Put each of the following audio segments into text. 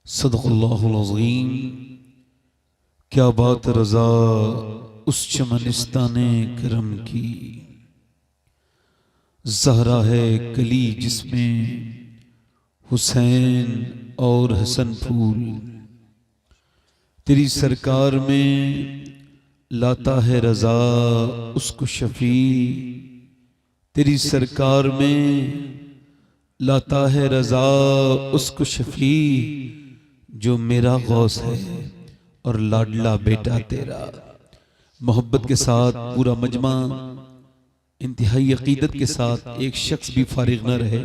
सदक़ल्लाहुल अज़ीम। क्या बात रज़ा उस चमनिस्ताने करम की, ज़हरा है कली जिसमें हुसैन और हसन फूल। तेरी सरकार में लाता है रज़ा उसको शफ़ी, तेरी सरकार में लाता है रज़ा उसको शफ़ी, जो मेरा गौस है और लाडला बेटा तेरा। मोहब्बत के साथ पूरा मजमा इंतहाई अकीदत के साथ, एक शख्स भी फारिग न रहे,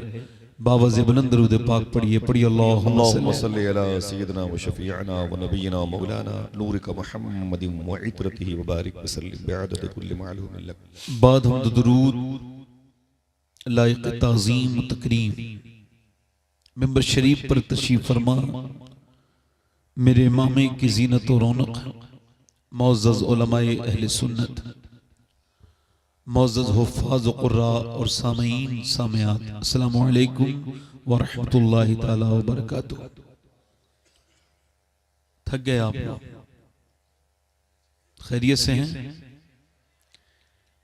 बावज़ बुलंद दरूद पाक पढ़िए। अल्लाहुम्मा सल्ली अला सय्यिदिना व शफीअना व नबिय्यिना मौलाना नूरिका मुहम्मदिन व इत्रतिही व बारिक व सल्लिम बिअदद कुल्लि मालूमिन लक। बाद हम दुरूद लायक ताज़ीम तकरीम मिंबर शरीफ पर तशरीफ फरमा, मेरे इमामे की जीनत और रौनक, मुअज़्ज़ज़ उलमाए अहले सुन्नत, मुअज़्ज़ज़ हुफ़्फ़ाज़ व क़ुर्रा और सामीईन सामियात, अस्सलामु अलैकुम व रहमतुल्लाहि ताला व बरकातुहू। थक गए आप लोग? खैरियत से हैं?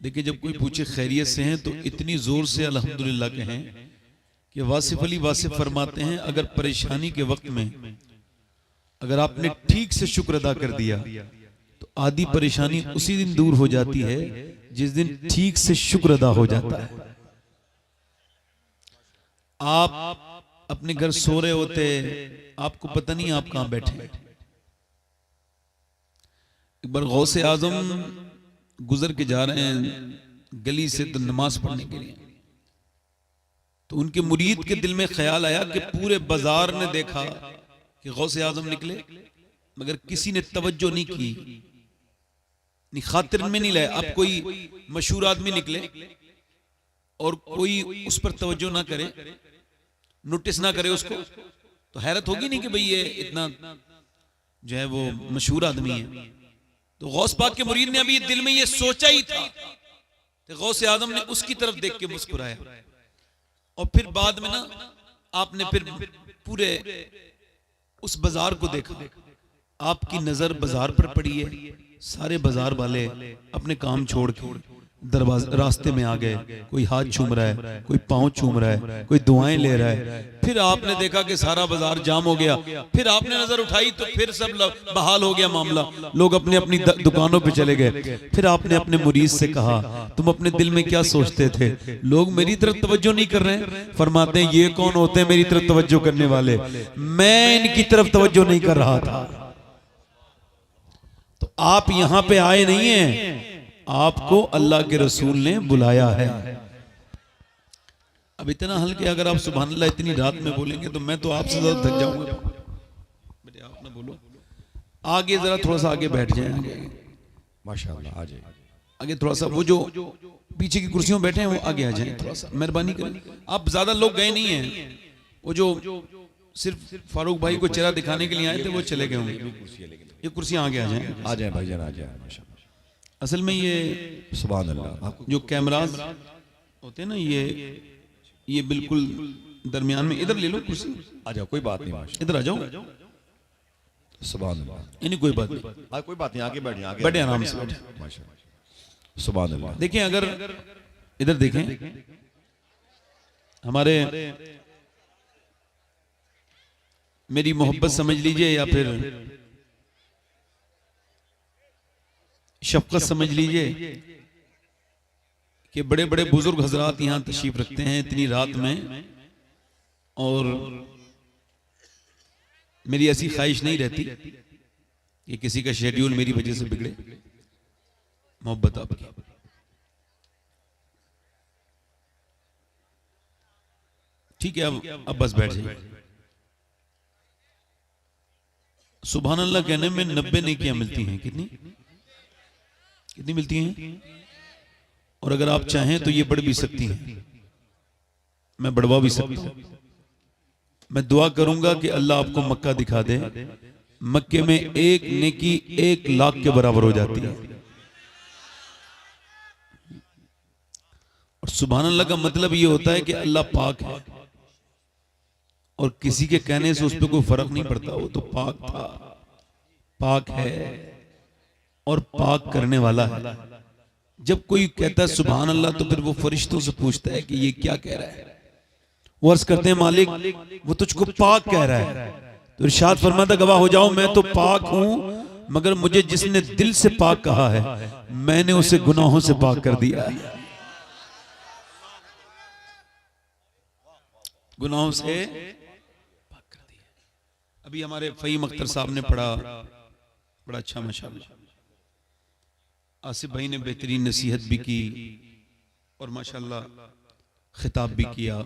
देखिए, जब कोई पूछे खैरियत से हैं तो इतनी जोर से अल्हम्दुलिल्लाह कहें कि वासिफ अली वासिफ फरमाते हैं, अगर परेशानी के वक्त में अगर आपने ठीक से शुक्र अदा कर दिया तो आधी परेशानी उसी दिन दूर हो जाती है जिस दिन ठीक से शुक्र अदा हो जाता है। आप अपने घर सो रहे होते, आपको पता नहीं आप कहां बैठे हैं। एक बार गौसे आजम गुजर के जा रहे हैं गली से तो नमाज पढ़ने के लिए, तो उनके मुरीद के दिल में ख्याल आया कि पूरे बाजार ने देखा कि गौसे आजम निकले, मगर किसी ने तवज्जो नहीं की, खातिर में नहीं लाया। अब कोई मशहूर आदमी निकले और कोई उस पर तवज्जो ना करे, नोटिस ना करे उसको, तो हैरत होगी नहीं कि भाई ये इतना जो है वो मशहूर आदमी है। तो गौस पाक के मुरीद ने अभी दिल में ये सोचा ही था, तो गौसे आजम ने उसकी तरफ देख के मुस्कुराया। और फिर बाद में ना आपने फिर पूरे उस बाजार को देखा, आपकी नजर बाजार पर पड़ी है। सारे बाजार वाले अपने काम छोड़ के दरवाजे रास्ते में आ गए, कोई हाथ चूम रहा है, कोई पांव चूम रहा है, कोई दुआएं ले रहा है। फिर आपने देखा कि सारा बाजार जाम हो गया, फिर आपने नजर उठाई तो फिर सब बहाल हो गया मामला, लोग अपनी अपनी दुकानों पे चले गए। फिर आपने अपने मुरीद से कहा, तुम अपने दिल में क्या सोचते थे, लोग मेरी तरफ तवज्जो नहीं कर रहे हैं? फरमाते हैं, ये कौन होते हैं मेरी तरफ तवज्जो करने वाले, मैं इनकी तरफ तवज्जो नहीं कर रहा था। तो आप यहां पे आए नहीं हैं, आपको अल्लाह के रसूल ने बुलाया है। अब इतना हल्के अगर आप सुभान अल्लाह इतनी रात में बोलेंगे तो मैं तो आपसे ज्यादा थक जाऊंगा। बेटे आप ना बोलो, आगे जरा थोड़ा सा आगे बैठ जाए, आगे माशाअल्लाह आ जाइए। आगे थोड़ा सा, वो जो पीछे की कुर्सियों बैठे हैं वो आगे आ जाए थोड़ा सा, मेहरबानी करें। आप ज्यादा लोग गए नहीं हैं, वो जो सिर्फ फारूक भाई को चेहरा दिखाने के लिए आए थे वो चले गए होंगे। ये कुर्सियां आगे आ जाए भाईजान आ जाए। माशाअल्लाह, असल में ये सुभान अल्लाह। जो कैमराज होते हैं ना, ये बिल्कुल दरमियान में, इधर ले लो कुर्सी, आ जाओ, कोई बात नहीं। माशाअल्लाह, इधर आ जाओ। सुभान अल्लाह। यानी कोई बात नहीं, कोई बात नहीं, आगे बैठिए, आगे बैठे आराम से बैठे। माशाअल्लाह, सुभान अल्लाह। देखें, अगर इधर देखें, हमारे मेरी मोहब्बत समझ लीजिए या फिर शफकत समझ लीजिए कि बड़े बड़े बुजुर्ग हजरात यहाँ तशरीफ रखते हैं इतनी रात में, और मेरी ऐसी ख्वाहिश नहीं रहती कि किसी का शेड्यूल मेरी वजह से बिगड़े। मोहब्बत आपकी, ठीक है। अब बस बैठ जाइए। सुभान अल्लाह कहने में 90 नेकियां मिलती हैं। कितनी कितनी मिलती हैं? और अगर आप चाहें तो ये बढ़ भी सकती हैं, मैं बढ़वा भी सकता हूं। मैं दुआ करूंगा कि अल्लाह आपको मक्का दिखा दे, मक्के में एक नेकी 1 लाख के बराबर हो जाती है। और सुभान अल्लाह का मतलब ये होता है कि अल्लाह पाक है, और किसी के कहने से उस पर कोई फर्क नहीं पड़ता, वो तो पाक था, पाक है और पाक करने वाला है। जब कोई कहता है सुभान अल्लाह तो फिर वो फरिश्तों से पूछता है कि ये क्या कह रहा है। वो अर्ज करते हैं मालिक वो तुझको पाक कह रहा है, तो इरशाद फरमाता गवाह हो जाओ मैं तो पाक हूं, मगर मुझे जिसने दिल से पाक कहा है मैंने उसे गुनाहों से पाक कर दिया है, गुनाहों से पाक कर दिया। अभी हमारे फहीम अख्तर साहब ने पढ़ा, बड़ा अच्छा माशाल्लाह, आसिफ भाई ने बेहतरीन नसीहत भी की और माशाल्लाह खिताब भी किया।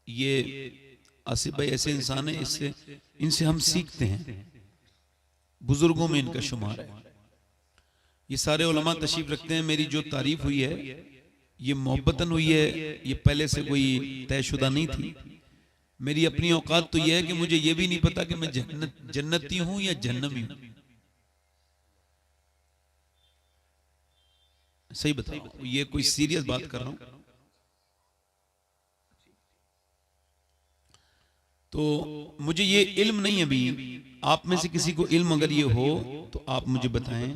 ये आसिफ भाई ऐसे इंसान है, इससे इनसे हम सीखते हैं, बुजुर्गों में इनका शुमार है। ये सारे उलमा तशरीफ रखते हैं। मेरी जो तारीफ हुई है ये मोहब्बतन हुई है, ये पहले से कोई तयशुदा नहीं थी। मेरी अपनी औकात तो ये है कि मुझे ये भी नहीं पता कि मैं जन्नती हूं या जहन्नमी हूं। सही बताओ, ये कोई सीरियस बात कर रहा हूं। तो मुझे ये इल्म नहीं है। अभी आप में से किसी को इल्म अगर ये हो तो आप मुझे बताएं,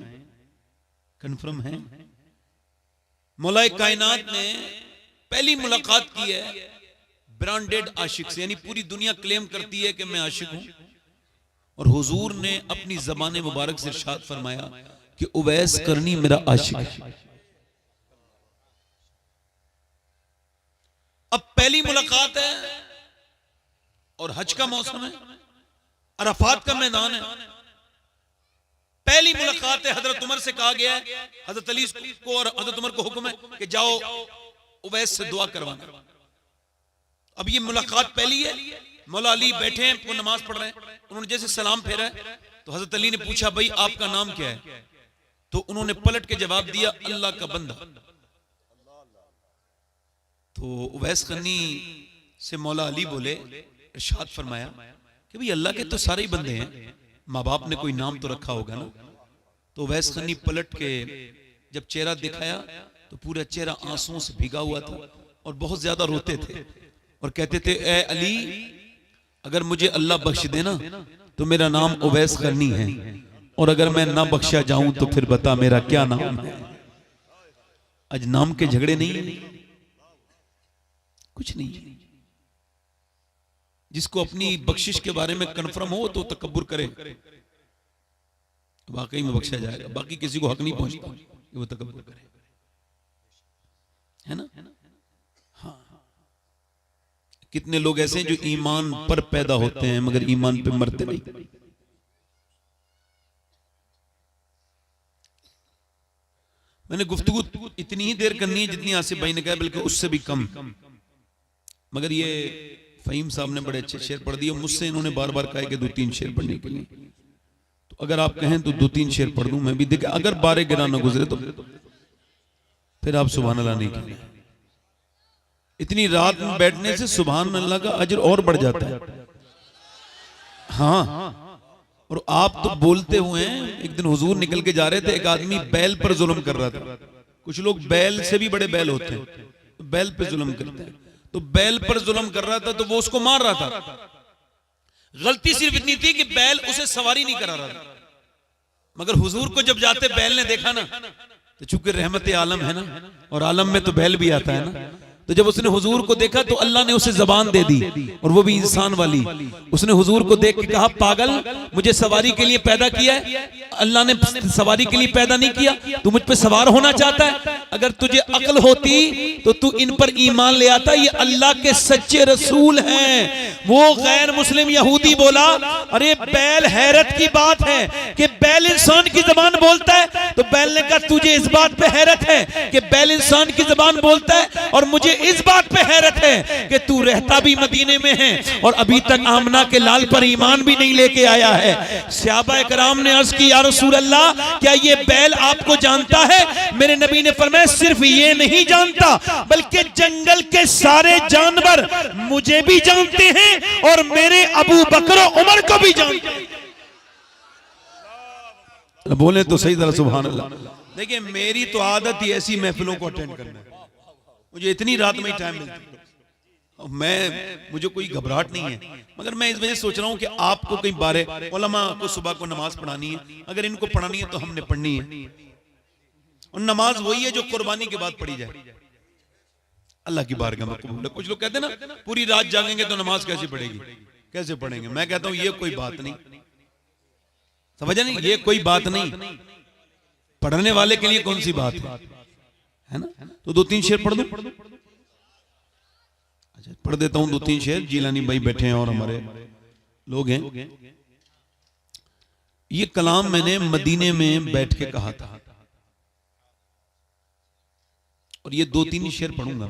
कंफर्म है? मौलाए कायनात ने पहली मुलाकात की है ब्रांडेड आशिक से, यानी पूरी दुनिया क्लेम करती है कि मैं आशिक हूं, और हुजूर ने अपनी ज़बान मुबारक से इरशाद फरमाया कि उवैस करनी मेरा आशिक है। अब पहली मुलाकात है और हज का मौसम है, अरफात का मैदान है। पहली मुलाकात है, हजरत उमर से कहा गया है, हजरत अली को और हजरत उमर को हुक्म है कि जाओ उवैस से दुआ करवाना। अब ये मुलाकात पहली है, मौला अली बैठे हैं, वो नमाज पढ़ रहे हैं, उन्होंने जैसे सलाम फेरा है तो हजरत अली ने पूछा भाई आपका नाम क्या है? तो उन्होंने पलट के जवाब दिया अल्लाह का बंदा। तो उवैस करनी से मौला अली बोले, इरशाद फरमाया कि भाई अल्लाह के तो सारे ही बंदे हैं, माँ बाप ने कोई नाम तो रखा होगा ना। तो उवैस करनी पलट के जब चेहरा दिखाया तो पूरा चेहरा आंसुओं से भीगा हुआ था और बहुत ज्यादा रोते थे और कहते थे ए अली अगर मुझे अल्लाह बख्श देना तो मेरा नाम उवैस करनी है, और अगर मैं ना बख्शा जाऊं तो फिर बता मेरा क्या नाम है। आज नाम के झगड़े नहीं, कुछ नहीं। जिसको अपनी बख्शिश के बारे में कन्फर्म हो तो तकब्बुर करे, वाकई में बख्शा जाएगा। बाकी किसी को हक नहीं पहुंचता कि वो तकब्बुर करे, है ना? हाँ, कितने लोग ऐसे हैं जो ईमान पर पैदा होते हैं मगर ईमान पे मरते नहीं। मैंने गुफ्तगू इतनी ही देर करनी है जितनी आसिफ भाई ने कहा, बल्कि उससे भी कम। मगर ये फहीम साहब ने बड़े अच्छे शेर पढ़ दिए। मुझसे इन्होंने बार बार कहा कि 2-3 शेर पढ़ने के लिए, तो अगर आप कहें तो 2-3 शेर पढ़ दूं मैं भी। देखिए अगर 12 गिरा न गुजरे तो फिर आप सुभान अल्लाह नहीं कहें। इतनी रात में बैठने से सुभान अल्लाह का अजर और बढ़ जाता है। हाँ, और आप तो बोलते हुए हैं। एक दिन हुजूर निकल के जा रहे थे, एक आदमी बैल पर जुल्म कर रहा था। कुछ लोग बैल से भी बड़े बैल होते हैं, तो बैल पे जुल्म करते हैं। तो बैल पर जुल्म कर रहा था तो वो उसको मार रहा था। गलती सिर्फ इतनी थी कि बैल उसे सवारी नहीं करा रहा था। मगर हुजूर को जब जाते बैल ने देखा ना, तो चूंकि रहमत आलम है ना, और आलम में तो बैल भी आता है ना, तो जब उसने हुजूर को देखा तो अल्लाह ने उसे जबान दे दी, और वो भी इंसान वाली। उसने हुजूर को देख के कहा पागल, मुझे सवारी के लिए पैदा किया है, अल्लाह ने सवारी के लिए पैदा नहीं किया। तू मुझ पे सवार होना चाहता है? अगर तुझे अक्ल होती तो तू इन पर ईमान ले आता। ये अल्लाह के सच्चे रसूल हैं। वो गैर मुस्लिम यहूदी बोला अरे बैल हैरत की बात है कि बैल इंसान की जबान बोलता है। तो बैल ने कहा तुझे इस बात पे हैरत है कि बैल इंसान की जबान बोलता है, और मुझे इस बात पे हैरत है कि तू रहता भी मदीने में है और अभी तक आमना के लाल पर ईमान भी नहीं लेके आया है। सहाबा कराम ने अर्ज की या रसूल अल्लाह क्या ये बैल आपको जानता है? मेरे नबी ने फरमाया सिर्फ ये नहीं जानता बल्कि जंगल के सारे जानवर मुझे भी जानते हैं और मेरे अबू बकर उमर को भी जानते हैं। बोले तो सही तरह सुभान अल्लाह। देखिए मेरी तो आदत ही ऐसी महफिलों को अटेंड करना है, मुझे इतनी रात में ही टाइम मिलती है। मुझे कोई घबराहट नहीं है, मगर मैं इस वजह से सोच रहा हूं कि आपको कई बारे उलमा को सुबह को नमाज पढ़ानी है, अगर इनको पढ़ानी है तो हमने पढ़नी है, और नमाज वही है जो कुर्बानी के बाद पढ़ी जाए, अल्लाह की बारगाह में कबूल है। कुछ लोग कहते हैं ना पूरी रात जागेंगे तो नमाज कैसे पढ़ेगी, कैसे पढ़ेंगे? मैं कहता हूं ये कोई बात नहीं, समझे नहीं, ये कोई बात नहीं, पढ़ने वाले के लिए कौन सी बात है ना। तो 2-3 शेर पढ़ दूं? अच्छा पढ़ देता हूं 2-3 शेर। जीलानी भाई बैठे हैं और हमारे लोग हैं। ये कलाम मैंने मदीने में बैठ के कहा था, और ये 2-3 शेर पढ़ूंगा,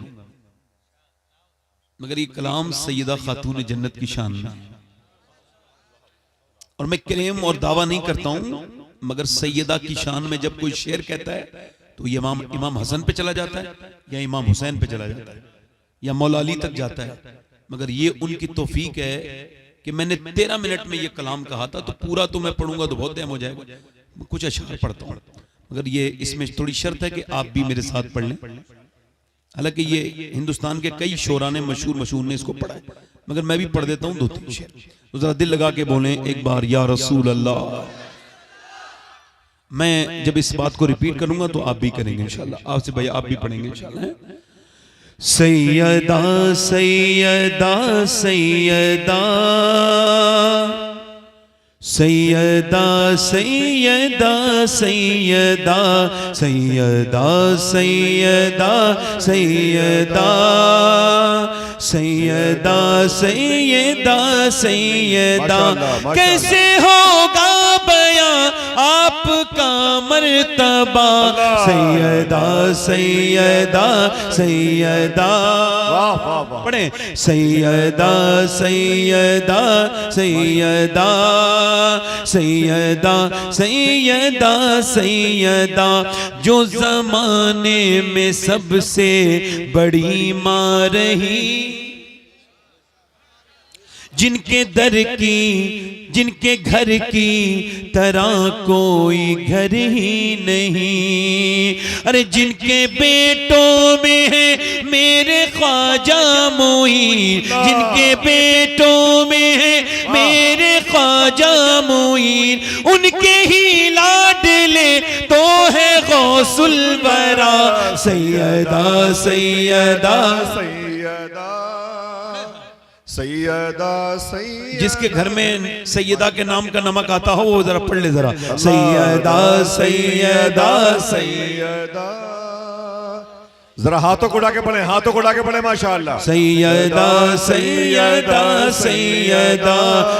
मगर ये कलाम सैयदा खातून जन्नत की शान में, और मैं क्लेम और दावा नहीं करता हूं, मगर सैयदा की शान में जब कोई शेर कहता है तो ये इमाम हसन पे चला जाता है, या इमाम हुसैन पे चला जाता है, या मौला अली तक जाता है। मगर ये उनकी तौफीक है कि मैंने 13 मिनट में ये कलाम कहा था, तो पूरा तो मैं पढ़ूंगा तो बहुत टाइम हो जाएगा, कुछ अशआर पढ़ता हूं, मगर ये इसमें थोड़ी शर्त है कि आप भी मेरे साथ पढ़ लें। हालांकि ये हिंदुस्तान के कई शोरा ने मशहूर ने इसको पढ़ा है, मगर मैं भी पढ़ देता हूं 2-3 शेर। तो जरा दिल लगा के बोलें एक बार, या रसूल अल्लाह। मैं जब इस बात को रिपीट करूंगा तो आप भी करेंगे इंशाल्लाह। आपसे भाई आप भी पढ़ेंगे इंशाल्लाह। सैयदा सैयदा सैयदा सैयदा सैयदा सैयदा सैयदा सैयदा सैयदा सैयदा सैयदा सैयदा। कैसे होगा बयां आपका मर्तबा, सैयदा सैयदा सैयदा। पढ़े सैयदा सैयदा सैयदा सैयदा सैयदा सैयदा। जो जमाने में सबसे बड़ी मां रही, जिनके दर की जिनके घर की तरह कोई घर ही नहीं। अरे जिनके बेटों में है मेरे ख्वाजा मोईन, जिनके बेटों में है मेरे ख्वाजा मोईन, उनके ही लाडले तो है गौसुल वरा। सैयदा सैयदा सैयदा सैयदा सैयदा। जिसके घर में सैयदा के नाम का नमक आता हो वो जरा पढ़ ले जरा। सैयदा सैयदा सैयदा। जरा हाथों को उड़ा के पढ़े, हाथों को उड़ा के पढ़े माशाअल्लाह। सैयदा सैयदा सैयदा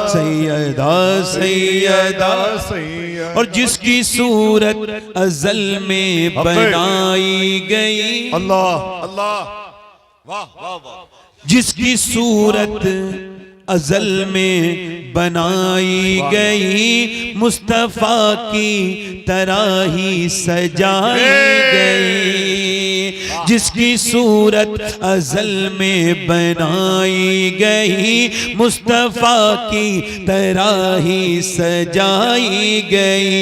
सैयदा सैयदा सैयदा। और जिसकी सूरत अज़ल में बनाई गई, अल्लाह अल्लाह वाह वाह वाह। जिसकी सूरत अज़ल में बनाई गई, मुस्तफा की तरह ही सजाई गई। जिसकी सूरत अज़ल में बनाई गई, मुस्तफा की तरह ही सजाई गई।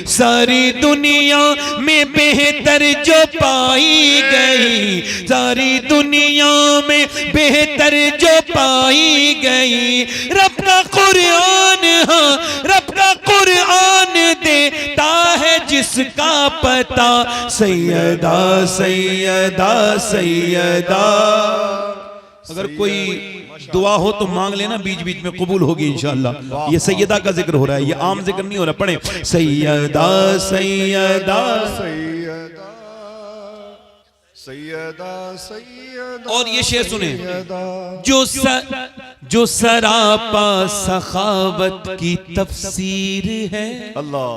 सारी दुनिया में बेहतर जो पाई गई, सारी दुनिया में बेहतर जो पाई गई। रब का कुरान, हाँ रब का कुरान देता है जिसका पता। सैयदा सैयदा सैयदा। अगर कोई दुआ हो तो मांग लेना, बीच बीच में कबूल होगी इंशाअल्लाह। ये सैयदा का जिक्र हो रहा है, ये आम जिक्र नहीं हो रहा। पढ़े सैयदा सैयदा सैयदा सैयदा सैयदा। और ये शेर सुने, जो सरापा सखावत की तफसीर है। अल्लाह।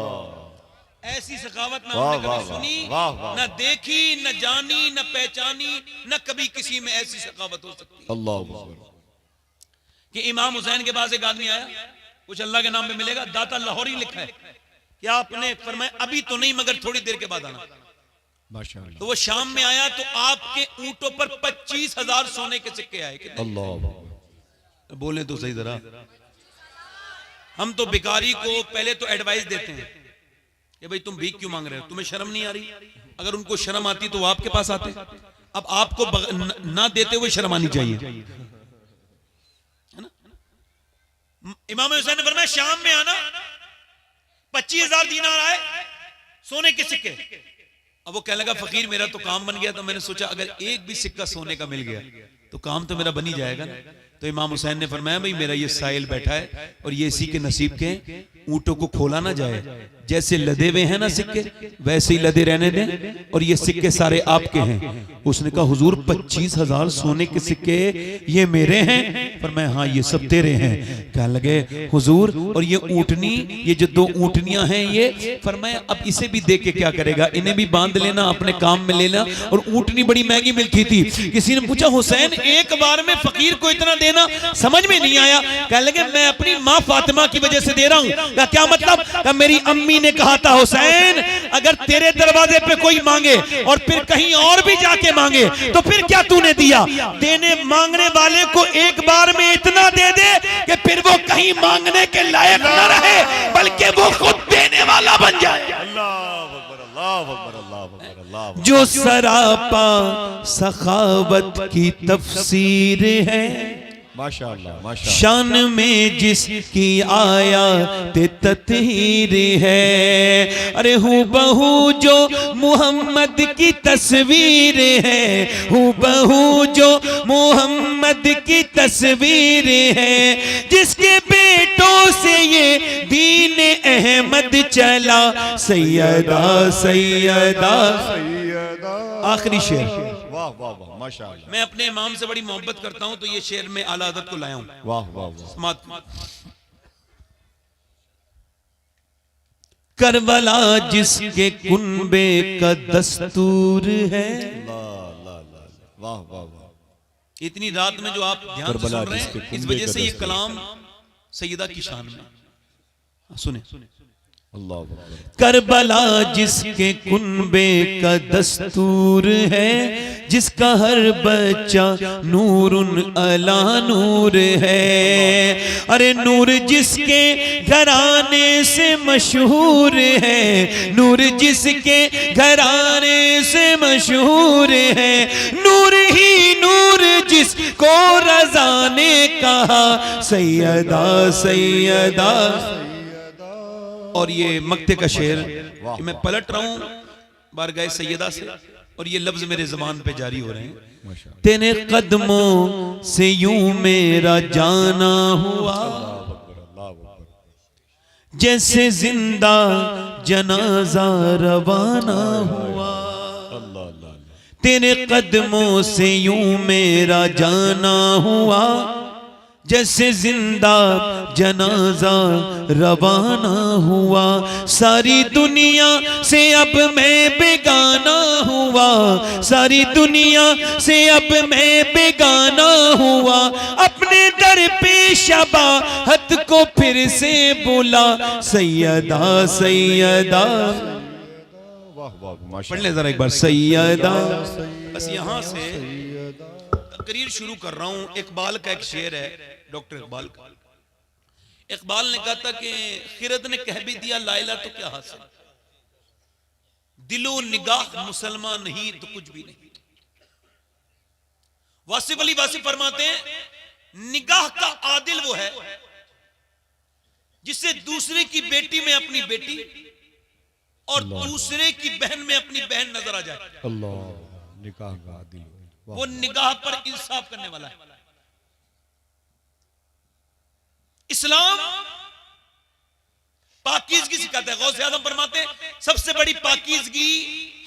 ऐसी सखावत ना हमने कभी सुनी, न देखी, न जानी, न पहचानी, न कभी किसी में ऐसी सखावत हो सकती। अल्लाह। कि इमाम हुसैन के पास एक आदमी आया, कुछ अल्लाह के नाम पे मिलेगा, दाता लाहौरी लिखा है कि आपने फरमाया अभी तो नहीं मगर थोड़ी देर के बाद आना। तो वो शाम में आया तो आपके ऊंटों पर 25,000 सोने के सिक्के आए। अल्लाह। बोले तो सही जरा। हम तो भिखारी को पहले तो एडवाइस देते हैं कि भाई तुम भीख क्यों मांग रहे हो, तुम्हें शर्म नहीं आ रही? अगर उनको शर्म आती तो वो आपके पास आते। अब आपको ना देते हुए शर्म आनी चाहिए। इमाम हुसैन ने फरमाया शाम में आना, 25,000 दीनार आए सोने के सिक्के। अब वो कहने लगा फकीर मेरा तो काम बन गया। तो मैंने सोचा अगर एक भी सिक्का सोने का मिल गया तो काम तो मेरा बन ही जाएगा ना। तो इमाम हुसैन ने फरमाया भाई मेरा ये साइल बैठा है और ये इसी के नसीब के, ऊंटों को खोला ना जाए, जैसे लदे हुए हैं ना सिक्के वैसे ही लदे रहने दें, और ये सिक्के सारे आपके हैं। उसने कहा हुजूर 25,000 सोने के सिक्के ये मेरे हैं? फरमाया हाँ ये सब तेरे हैं। कहने लगे हुजूर और ये ऊँटनी, ये जो 2 ऊँटनियां हैं ये? फरमाया अब इसे भी दे के क्या करेगा, इन्हें भी बांध लेना, अपने काम में लेना। और ऊँटनी बड़ी महंगी मिलती थी। किसी ने पूछा हुसैन एक बार में फकीर को इतना देना समझ में नहीं आया। कहने लगे मैं अपनी माँ फातिमा की वजह से दे रहा हूँ। क्या मतलब? मेरी अम्मी ने कहा था हुसैन अगर तेरे दरवाजे पे कोई मांगे और फिर कहीं और भी जाके मांगे तो फिर क्या तूने दिया? देने मांगने वाले को एक बार में इतना दे दे कि फिर वो कहीं मांगने के लायक न रहे बल्कि वो खुद देने वाला बन जाए। अल्लाह अकबर, अल्लाह अकबर, अल्लाह अकबर, अल्लाह अकबर। जो सरापा सखावत की तफसीर है, माशाअल्लाह, माशाअल्लाह। शान में जिसकी आया ते ततहीर है। अरे हूँ बहू जो मोहम्मद की तस्वीर है, हूँ बहू जो मोहम्मद की तस्वीर है, जिसके बेटों से ये दीन अहमद चला। सैयदा सैयदा आखिरी शेर। वाह वाह वाह, माशाअल्लाह। मैं अपने इमाम से बड़ी मोहब्बत करता हूं तो ये शेर में आला हज़रत को लाया हूं। वाह वाह वाह। करबला जिसके कुनबे का दस्तूर है। वाह वाह वाह। इतनी रात में जो आप ध्यान से सुन रहे हैं इस वजह से ये कलाम सैयदा की शान में। सुने अल्लाह। करबला जिसके कुनबे का दस्तूर है, जिसका हर बच्चा नूरुन अला नूर है। अरे नूर जिसके घराने से मशहूर है, नूर जिसके घराने से मशहूर है, नूर ही नूर जिसको रज़ा ने कहा। सैयदा सैयदा। और ये मक्ते का शेर मैं पलट रहा हूं बारगाह सैयदा से और ये लफ्ज मेरे ज़बान पे जारी हो रहे हैं। तेरे कदमों से यूं मेरा जाना हुआ, जैसे जिंदा जनाजा रवाना हुआ। तेरे कदमों से यूं मेरा जाना हुआ, जैसे जिंदा जनाजा रवाना हुआ। सारी दुनिया से अब मैं बेगाना हुआ, सारी दुनिया से अब मैं बेगाना हुआ। अपने दर पे शबाहत को फिर से बुला। सैयदा सैयदा। पढ़ ले जरा एक बार। सैयदा। बस यहाँ से तकरीर शुरू कर रहा हूं। इकबाल का एक शेर है, डॉक्टर इकबाल का। इकबाल ने कहा था कि खिरद ने कह भी दिया लाइला तो क्या हासिल, दिलो निगाह मुसलमान नहीं तो कुछ भी नहीं। वासिफ अली वासिफ फरमाते हैं निगाह का आदिल वो है जिससे दूसरे की बेटी में अपनी बेटी और दूसरे की बहन में अपनी बहन नजर आ जाए। अल्लाह। निगाह का आदिल वो निगाह पर इंसाफ करने वाला है। इस्लाम पाकीज़गी सिखाता है। गौसे आज़म फरमाते हैं सबसे बड़ी पाकीज़गी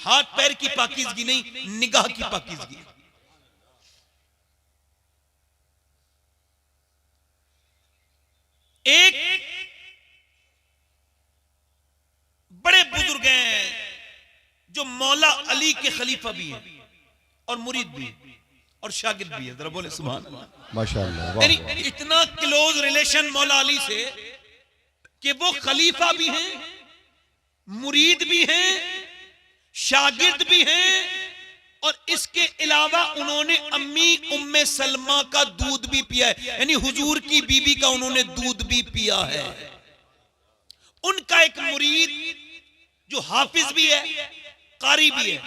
हाथ पैर की पाकीज़गी नहीं, निगाह की पाकीज़गी। एक बड़े बुजुर्ग हैं जो मौला अली के खलीफा भी हैं और मुरीद भी और शागिर्द भी है। जरा बोले सुभान अल्लाह। माशाअल्लाह। यानी इतना क्लोज रिलेशन मौला अली से कि वो खलीफा भी हैं, मुरीद भी हैं, शागिर्द भी हैं और इसके अलावा उन्होंने अम्मी उम्मे सलमा का दूध भी पिया है, यानी हुजूर की बीबी का उन्होंने दूध भी पिया है। उनका एक मुरीद जो हाफिज भी है, कारी भी है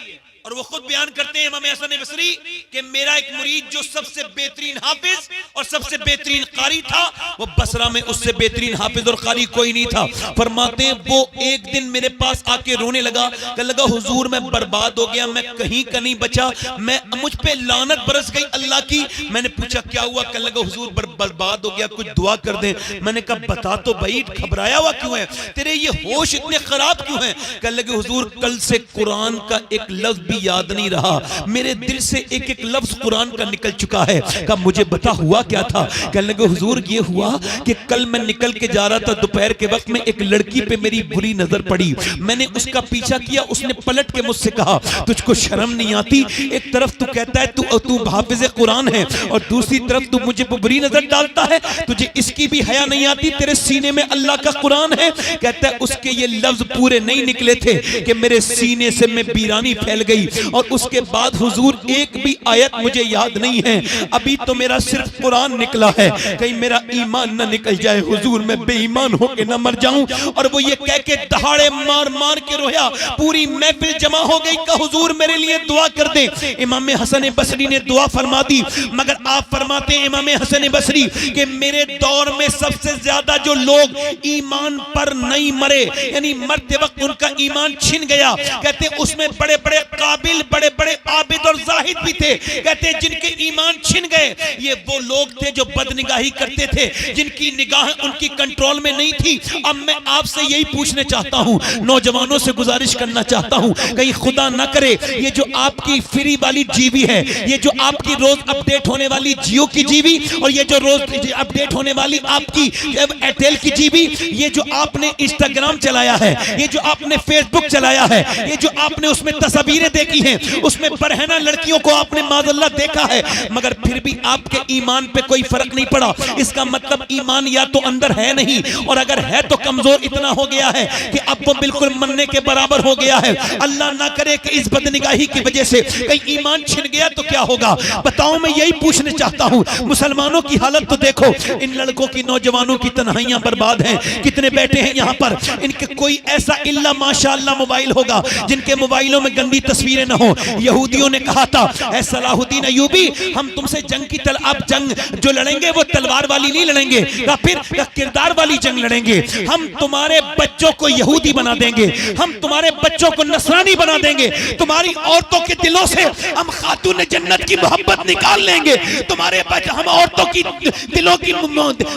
और वो खुद बयान करते हैं इमाम हसन बसरी कि मेरा एक मुरीद जो सबसे बेहतरीन हाफिज और सबसे बेहतरीन कारी था, वो बसरा में उससे बेहतरीन हाफिज और कारी कोई नहीं था। फरमाते हैं वो एक दिन मेरे पास आके रोने लगा, कहने लगा हुजूर मैं बर्बाद हो गया, मैं कहीं का नहीं बचा, मैं मुझ पे लानत बरस गई अल्लाह की। मैंने पूछा क्या हुआ, कहने लगा हुजूर बर्बाद हो गया, कुछ दुआ कर दे। मैंने कहा बता तो भाई, घबराया हुआ क्यों है, तेरे ये होश इतने खराब क्यों हैं? कहने लगे हुजूर कल से कुरान का एक लफ्ज भी याद नहीं रहा, मेरे दिल से एक एक लफ्ज कुरान का निकल चुका है। कहा मुझे बता हुआ क्या था? कहने लगे हुजूर ये हुआ कि कल मैं निकल के जा रहा था दोपहर के वक्त में, एक लड़की पे मेरी बुरी नजर पड़ी, मैंने उसका पीछा किया, उसने पलट के मुझसे कहा तुझको शर्म नहीं आती, एक तरफ तू कहता है तू हाफिज कुरान है और दूसरी तरफ तू मुझे बुरी नजर डालता है, तुझे इसकी भी हया नहीं आती, तेरे सीने में अल्लाह का कुरान है। कहता है उसके ये लफ्ज पूरे नहीं निकले थे कि मेरे सीने से में बीरानी फैल गई, और उसके बाद हुजूर एक भी आयत मुझे याद नहीं है, अभी तो मेरा सिर्फ कुरान निकला है, कहीं मेरा ईमान न निकल जाए हुजूर, मैं बेईमान होके न मर जाऊं। और वो ये कह के दहाड़े मार मार के रोया, पूरी महफिल जमा हो गई, कहा हुजूर मेरे लिए दुआ कर दे। इमाम हसन बसरी ने दुआ फरमा दी, मगर आप फरमाते हैं इमाम हसन बसरी कि मेरे दौर में सबसे ज्यादा जो लोग ईमान पर नहीं मरे, यानी मरते वक्त उनका ईमान छिन गया, कहते उसमें बड़े बड़े काबिल, बड़े बड़े आबिद और जाहिद भी थे, कहते जिनके ईमान छिन गए ये वो लोग थे जो बदनिगाही करते थे, जिनकी निगाह उनकी कंट्रोल में नहीं थी। अब मैं आपसे यही पूछने चाहता हूं, नौजवानों से गुजारिश करना चाहता हूं, कहीं खुदा ना करे ये जो आपकी फ्री वाली जीवी है, ये जो आपकी रोज अपडेट होने वाली जियो की जीवी, और ये जो रोज अपडेट होने वाली आपकी एयरटेल की जीवी, ये जो आपने इंस्टाग्राम चलाया है, ये जो आपने फेसबुक चलाया है, ये जो आपने उसमें तस्वीरें देखी हैं, उसमें बरहना लड़कियों को आपने माज़अल्लाह देखा है, मगर फिर भी आपके ईमान पे कोई फर्क नहीं पड़ा, इसका मतलब ईमान या तो अंदर है नहीं, और अगर है तो कमजोर इतना हो गया है कि अब वो बिल्कुल मरने के बराबर हो गया है। अल्लाह ना करे कि इस बदनिगाही की वजह से कहीं ईमान छिन गया तो क्या होगा? बताओ, मैं यही पूछने चाहता हूँ, मुसलमानों की हालत तो देखो, इन लड़कों की, नौजवानों की तन्हाइयां बर्बाद हैं, कितने बैठे हैं यहाँ पर, इनके कोई ऐसा इल्ला माशाअल्लाह मोबाइल होगा जिनके मोबाइलों में गंदी तस्वीरें न हो। यहूदियों ने कहा था ऐ सलाहुद्दीन अय्यूबी, हम तुमसे जंग की आप जंग जो लड़ेंगे वो तलवार वाली नहीं लड़ेंगे, या फिर किरदार वाली जंग लड़ेंगे, हम तुम्हारे बच्चों को यहूदी बना देंगे, हम तुम्हारे बच्चों को नसरानी बना देंगे, तुम्हारी औरतों के दिलों से हम खातून जन्नत की मोहब्बत निकाल लेंगे, तुम्हारे हम औरतों की दिलों की,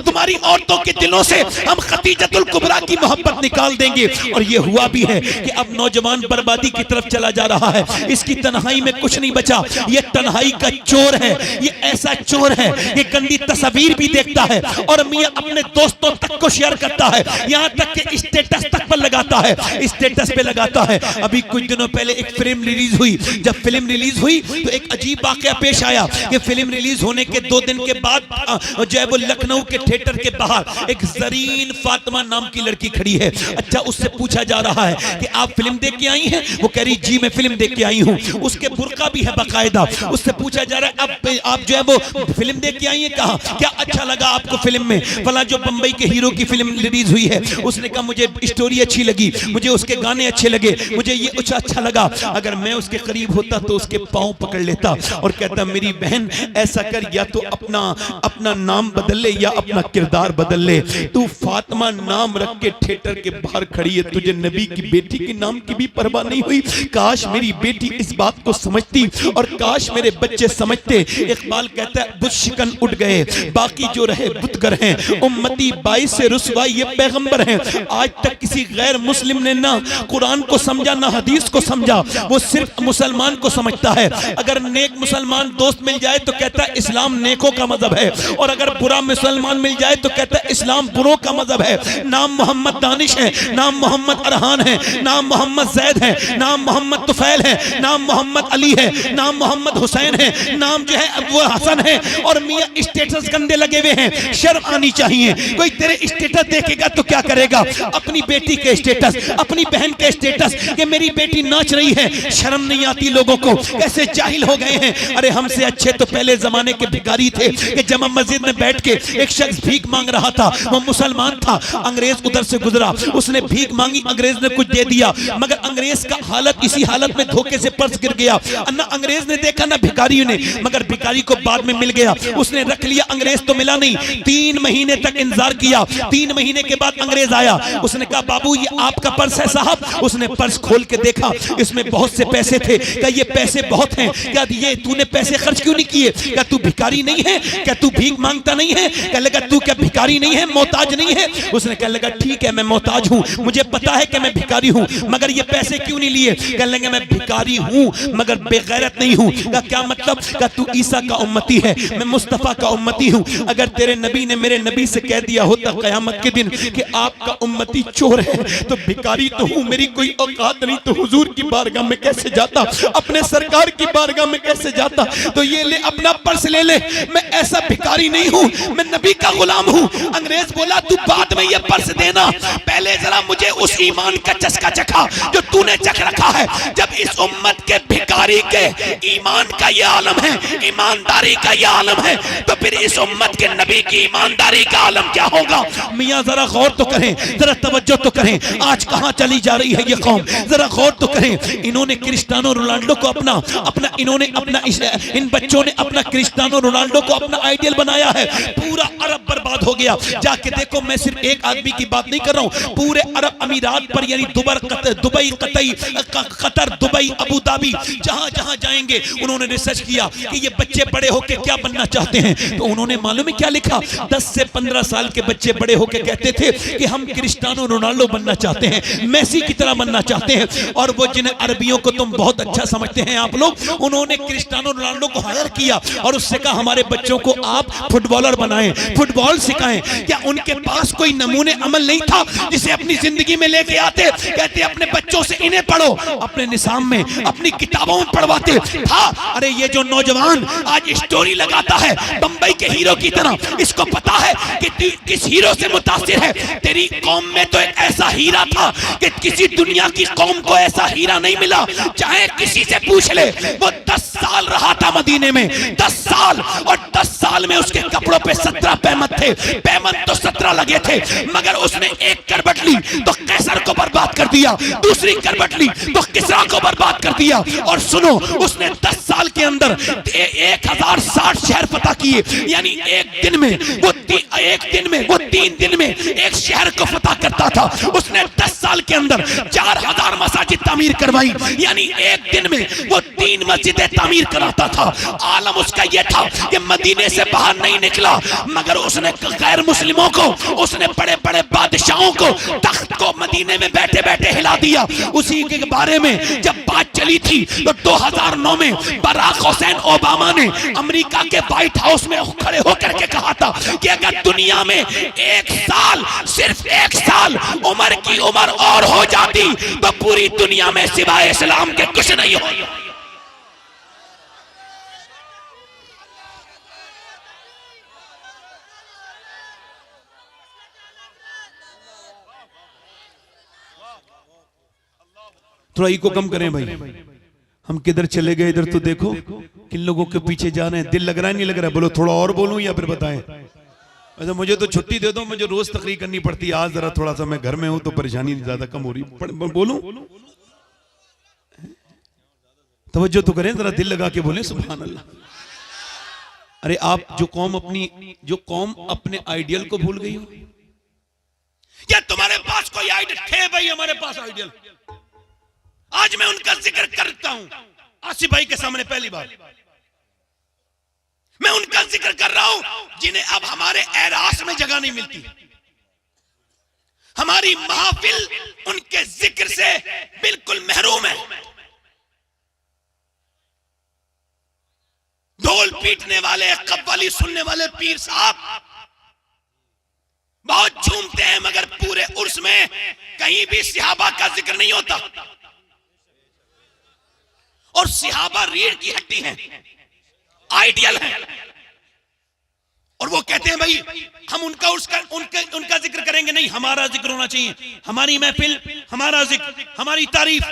तुम्हारी औरतों के दिलों से हम खतीजतुल कुबरा की मोहब्बत निकाल देंगे। और ये हुआ भी है कि अब नौजवान बर्बादी की तरफ चला जा रहा है, इसकी तन्हाई में कुछ नहीं बचा, ये तन्हाई का चोर है, ये ऐसा चोर है, ये गंदी तस्वीर भी देखता है और मियां अपने दोस्तों तक को शेयर करता है, यहां तक कि स्टेटस तक पर लगाता है, स्टेटस पे लगाता है। अभी कुछ दिनों पहले एक फिल्म रिलीज हुई, जब फिल्म रिलीज हुई तो एक अजीब वाकया पेश आया कि फिल्म रिलीज होने के 2 दिन के बाद जो है वो लखनऊ के थिएटर के बाहर एक जरीन फातिमा नाम की लड़की खड़ी है। अच्छा, उससे पूछा जा रहा है कि आप फिल्म देख के आई हैं? वो कह रही जी मैं फिल्म देख के आई हूँ, उसके बुर्का भी है बाकायदा। उससे पूछा जा रहा है अब आप जो है वो फिल्म देख के आई हैं, कहा क्या अच्छा लगा आपको फिल्म में? फला जो बंबई के हीरो की फिल्म रिलीज हुई है, उसने कहा मुझे स्टोरी अच्छी लगी, मुझे उसके गाने अच्छे लगे, मुझे ये कुछ अच्छा लगा। अगर मैं उसके करीब होता तो उसके पांव पकड़ लेता और कहता मेरी बहन ऐसा कर, या तो अपना नाम बदल ले या अपना किरदार बदल ले, तू फातिमा नाम रख के थिएटर के बाहर खड़ी है, तुझे नबी की बेटी के नाम की भी परवाह नहीं हुई। काश मेरी बेटी इस बात को समझती और काश मेरे बच्चे समझते। इकबाल कहता है बुत शिकन उठ गए, बाकी जो रहे बुतगर हैं, उम्मती 22 से रुसवा ये पैगंबर हैं। आज तक किसी गैर मुस्लिम ने ना कुरान को समझा ना हदीस को समझा, वो सिर्फ मुसलमान को समझता है। अगर नेक मुसलमान दोस्त मिल जाए तो कहता है इस्लाम नेकों का मजहब है, और अगर बुरा मुसलमान मिल जाए तो कहता है इस्लाम बुरों का मजहब है। नाम मोहम्मद दानिश है, नाम मोहम्मद अरहान है, नाम मोहम्मद जैद है, नाम मोहम्मद तुफैल है, नाम मोहम्मद अली है, नाम मोहम्मद हुसैन है, नाम जो है वो हसन है, और मियां स्टेटस गंदे लगे हुए हैं। शर्म आनी चाहिए। कोई तेरे स्टेटस देखेगा तो क्या करेगा? अपनी बेटी के स्टेटस, अपनी बहन के स्टेटस कि मेरी बेटी नाच रही है, शर्म नहीं आती लोगों को? कैसे जाहिल हो गए हैं। अरे हमसे अच्छे तो पहले जमाने के भिखारी थे कि जमा मस्जिद में बैठ के एक शख्स भीख मांग रहा था, वो मुसलमान था, अंग्रेज उधर से गुजरा, उसने भीख मांगी, अंग्रेज ने कुछ दे दिया, मगर अंग्रेज का हालत इसी हालत में धोखे से पर्स गिर गया। ना अंग्रेज ने देखा ना भिखारी ने, मगर भिखारी को बाद में मिल गया, उसने रख लिया। अंग्रेज तो मिला नहीं, 3 महीने तक इंतजार किया। 3 महीने के बाद अंग्रेज आया, उसने कहा बाबू ये आपका पर्स है साहब। उसने पर्स खोल के देखा, इसमें बहुत से पैसे थे। क्या ये पैसे बहुत हैं? क्या ये तूने पैसे खर्च क्यों नहीं किए? क्या तू भिखारी नहीं है? क्या तू भीख मांगता नहीं है? क्या लगा तू क्या भिखारी नहीं है, मोहताज नहीं है? उसने कहा लगा ठीक है मैं मोहताज हूं, मुझे पता है कि मैं भिखारी हूं, मगर ये पैसे क्यों नहीं लिए? कहने लगे मैं भिखारी हूं मगर बेगैरत नहीं हूं। क्या मतलब? क्या तू ईसा का उम्मती है, मैं मुस्तफा का उम्मती हूं। अगर तेरे नबी ने मेरे नबी से कह दिया होता कयामत के दिन कि आपका उम्मती चोर है, तो भिखारी तो हूं, मेरी कोई औकात नहीं, तो हुजूर की बारगाह में कैसे जाता, अपने सरकार की बारगाह में कैसे जाता? तो ये ले अपना पर्स ले ले, मैं ऐसा भिखारी नहीं हूं, मैं नबी का गुलाम हूं। अंग्रेज बोला तू बाद में ये पर्स देना, पहले जरा मुझे उस ईमान का चस्का चखा जो तूने चख रखा है। जब इस उम्मत के भिखारी के ईमान का ये आलम है, ईमानदारी का ये आलम है, तो फिर इस उम्मत के नबी की ईमानदारी का आलम क्या होगा? मियां जरा गौर तो करें, जरा तवज्जो तो करें, आज कहां चली जा रही है ये कौम, जरा गौर तो करें। इन्होंने क्रिस्टियानो रोनाल्डो को अपना इन्होंने अपना इन बच्चों ने अपना क्रिस्टियानो रोनाल्डो को अपना आइडियल बनाया है। पूरा अरब बर्बाद हो गया। जाके देखो, मैं सिर्फ एक आदमी की बात नहीं कर रहा हूं, पूरे अरब अमीरात पर, यानी Dubai, Qatar, Dubai, Abu Dhabi, जहां जहां जाएंगे उन्होंने रिसर्च किया कि ये बच्चे बड़े होके क्या बनना चाहते हैं। तो उन्होंने मालूम है क्या लिखा? 10 से 15 साल के बच्चे बड़े होके कहते थे कि हम क्रिस्टियानो रोनाल्डो बनना चाहते हैं, मेसी की तरह बनना चाहते हैं। और वो जिन अरबियों को तुम बहुत अच्छा समझते हैं आप लोग, उन्होंने क्रिस्टियानो रोनाल्डो को हायर किया और उससे कहा हमारे बच्चों को आप फुटबॉलर बनाएं, फुटबॉल सिखाएं। क्या उनके पास कोई नमूने अमल नहीं था जिसे अपनी जिंदगी में लेके आते? कहते अपने बच्चों से इन्हें पढ़ो, अपने निसाम में, अपनी किताबों में पढ़वाते था। अरे ये जो नौजवान आज स्टोरी लगाता है बंबई के हीरो की तरह, इसको पता है कि किस हीरो से मुतासिर है। तेरी कौम में तो एक ऐसा हीरा था कि किसी दुनिया की कौम को ऐसा हीरा नहीं मिला। चाहे किसी से पूछ ले, वो 10 साल रहा था मदीने में, 10 साल, और 10 साल में उसके कपड़ों पे 17 पैमत थे। पैमत तो 17 लगे थे, मगर उसने एक करबट ली तो कैसर को बर्बाद कर दिया, दूसरी करबट ली तो किसरा को बर्बाद कर दिया। और सुनो, उसने 10 साल के अंदर 1060 शहर फतह किए, यानी एक दिन में वो 3 दिन में एक शहर को फतह करता था। उसने 10 साल के अंदर 4000 मसाजिद तामीर करवाई, यानी एक दिन में वो 3 मस्जिदें तामीर कराता था। आलम उसका यह था कि मदीने से बाहर नहीं निकला, मगर उसने गैर मुस्लिमों को, उसने बड़े बड़े बादशाहों को, तख्त को मदीने में बैठे बैठे हिला दिया। उसी के बारे में जब बात चली थी तो 2009 में बराक हुसैन ओबामा ने अमेरिका के व्हाइट हाउस में खड़े होकर के कहा था कि अगर दुनिया में एक साल, सिर्फ 1 साल उमर की उम्र और हो जाती तो पूरी दुनिया में सिवाय इस्लाम के कुछ नहीं हो। थोड़ा ई को कम करें भाई, हम किधर चले गए, इधर तो देखो किन लोगों के पीछे जा रहे हैं। दिल लग रहा है नहीं लग रहा है? बोलो थोड़ा और बोलूं या फिर बताएं? अच्छा मुझे तो छुट्टी दे दो, मुझे रोज तकरीर करनी पड़ती है। आज जरा थोड़ा सा मैं घर में हूं तो परेशानी ज्यादा कम हो रही। बोलूं? तवज्जो तो करें, जरा दिल लगा के बोलें सुभान अल्लाह। अरे आप जो कौम अपने आइडियल को भूल गई हो। क्या तुम्हारे पास कोई आइडियल थे? भाई हमारे पास आइडियल, आज मैं उनका जिक्र करता हूं आसिफ भाई के सामने। पहली बार मैं उनका जिक्र कर रहा हूं जिन्हें अब हमारे एरास में जगह नहीं मिलती। हमारी महफिल उनके जिक्र से बिल्कुल महरूम है। ढोल पीटने वाले, कव्वाली सुनने वाले पीर साहब बहुत झूमते हैं, मगर पूरे उर्स में कहीं भी सिहाबा का जिक्र नहीं होता। और सिहाबा रीढ़ की हड्डी हैं, आइडियल हैं, और वो कहते हैं भाई हम उनका जिक्र करेंगे नहीं, हमारा जिक्र होना चाहिए, हमारी महफिल, हमारा जिक्र, हमारी तारीफ।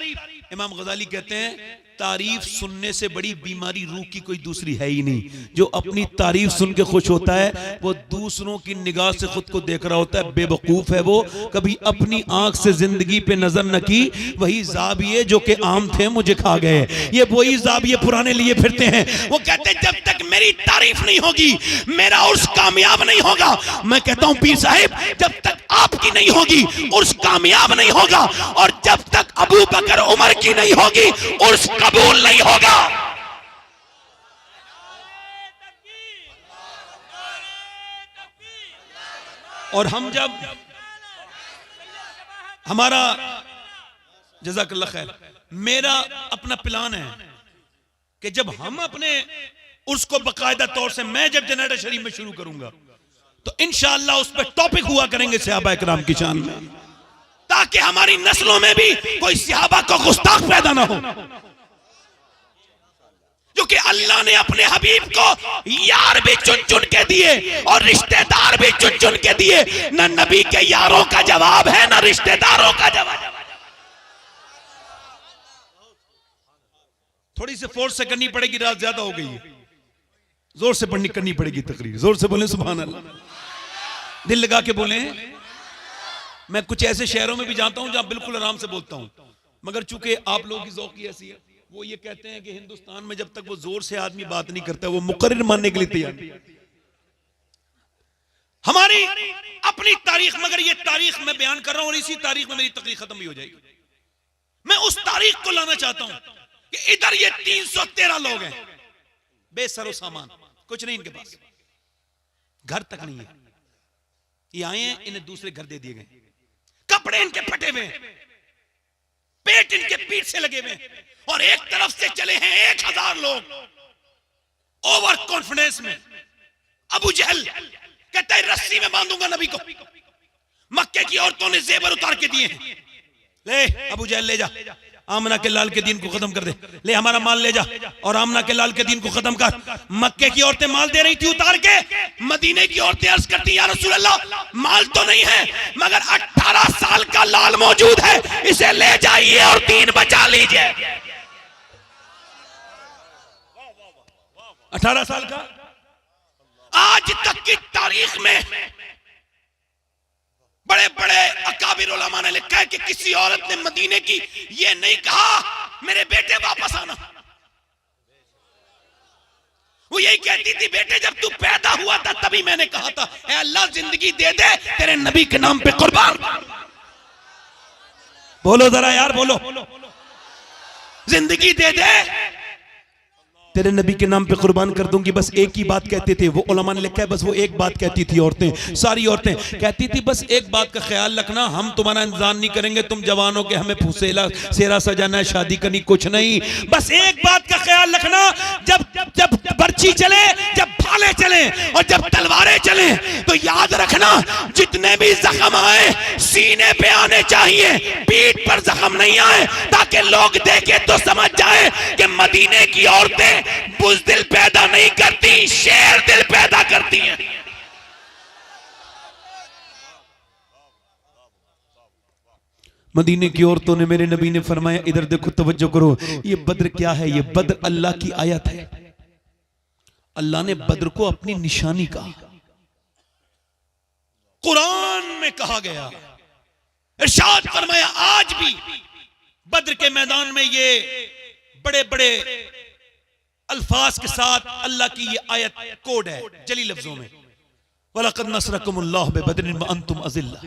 इमाम गजाली कहते हैं तारीफ सुनने से बड़ी बीमारी रूह की कोई दूसरी है ही नहीं। जो अपनी तारीफ सुन के खुश होता है वो दूसरों की निगाह से खुद को देख रहा होता है, बेवकूफ है वो। कभी अपनी आंख से जिंदगी पे नजर न की। वही ज़ाविये जो कि आम थे मुझे खा गए, ये वही ज़ाविये पुराने लिए फिरते हैं। वो कहते हैं जब तक मेरी तारीफ नहीं होगी मेरा उर्स कामयाब नहीं होगा। मैं कहता हूं पीर साहिब, जब तक आपकी नहीं होगी उर्स कामयाब नहीं होगा, और जब तक अबू बकर उमर की नहीं होगी उर्स कबूल नहीं होगा। और हम जब हमारा जज़ाकल्लाह खैर, मेरा अपना प्लान है कि जब हम अपने उर्स को बकायदा तौर से, मैं जब जनाजा शरीफ में शुरू करूंगा तो इंशाअल्लाह उस पर टॉपिक हुआ करेंगे सहाबा इकराम की शान में, ताकि हमारी नस्लों में भी कोई सहाबा का गुस्ताख पैदा ना हो। क्योंकि अल्लाह ने अपने हबीब को यार भी चुन चुन के दिए और रिश्तेदार भी चुन चुन के दिए। न नबी के यारों का जवाब है न रिश्तेदारों का जवाब। थोड़ी सी फोर्स से करनी पड़ेगी, रात ज्यादा हो गई है, जोर से पढ़नी करनी पड़ेगी तकरीर। जोर से बोले सुभान अल्लाह, दिल लगा के बोले। मैं कुछ ऐसे शहरों में भी जाता हूं जहां बिल्कुल आराम से बोलता हूं, मगर चूंकि आप लोगों की ज़ौक़ ऐसी है, वो ये कहते हैं कि हिंदुस्तान में जब तक वो जोर से आदमी बात नहीं करता वो मुकर्रिर मानने के लिए तैयार नहीं। हमारी अपनी तारीख, मगर ये तारीख मैं बयान कर रहा हूं और इसी तारीख में मेरी तकरीर खत्म भी हो जाएगी। मैं उस तारीख को लाना चाहता हूं कि इधर ये 313 लोग हैं, बेसरो सामान, कुछ नहीं इनके पास, घर तक नहीं है। ये आए हैं, इन्हें दूसरे घर दे दिए गए, कपड़े इनके फटे हुए, पेट इनके पीठ से लगे हुए, और एक तरफ से चले हैं 1000 लोग ओवर कॉन्फिडेंस में। अबू जहल कहता है रस्सी में बांधूंगा नबी को। मक्के की औरतों ने जेवर उतार के दिए हैं, ले अबू जहल ले जा, आमना के लाल के दीन को खत्म कर दे, ले हमारा माल ले जा और आमना के लाल के दीन को खत्म कर। मक्के की औरतें माल दे रही थी उतार के, मदीने की औरतें अर्ज करती या रसूल अल्लाह माल तो नहीं है मगर 18 साल का लाल मौजूद है, इसे ले जाइए और दीन बचा लीजिए। 18 साल का। आज तक की तारीख में बड़े बड़े अकाबिर उलमा ने लिखा है कि किसी औरत ने मदीने की ये नहीं कहा मेरे बेटे वापस आना। वो यही कहती थी बेटे जब तू पैदा हुआ था तभी मैंने कहा था ऐ अल्लाह जिंदगी दे दे तेरे नबी के नाम पे कुर्बान। बोलो जरा यार, बोलो, जिंदगी दे दे तेरे नबी के नाम पे कुर्बान कर दूंगी। बस एक ही बात कहते थे वो, उलमा ने लिखा है बस वो एक बात कहती थी औरतें, सारी औरतें कहती थी बस एक बात का ख्याल रखना, हम तुम्हारा इंतजार नहीं करेंगे, तुम जवान हो के हमें फूसेला सेरा सजाना है, शादी करनी, कुछ नहीं। बस एक बात का ख्याल रखना, जब जब बर्छी चले, जब भाले चले और जब तलवारें चले तो याद रखना जितने भी जख्म आए सीने पे आने चाहिए, पीठ पर जख्म नहीं आए, ताकि लोग देखे तो समझ जाए कि मदीने की औरतें बुज़दिल पैदा नहीं करती, शेर दिल पैदा करती हैं। मदीने की औरतों ने, मेरे नबी ने फरमाया इधर देखो, तवज्जो करो, ये बद्र क्या है? ये बद्र अल्लाह की आयत है। अल्लाह ने बद्र को अपनी निशानी कहा, कुरान में कहा गया, इरशाद फरमाया आज भी बद्र के मैदान में ये बड़े बड़े अल्फाज के साथ अल्लाह की ये आयत कोड है जली लफ्जों में, वलक़द नसरकुमुल्लाहु बिबद्रिन व अंतुम अज़िल्ला।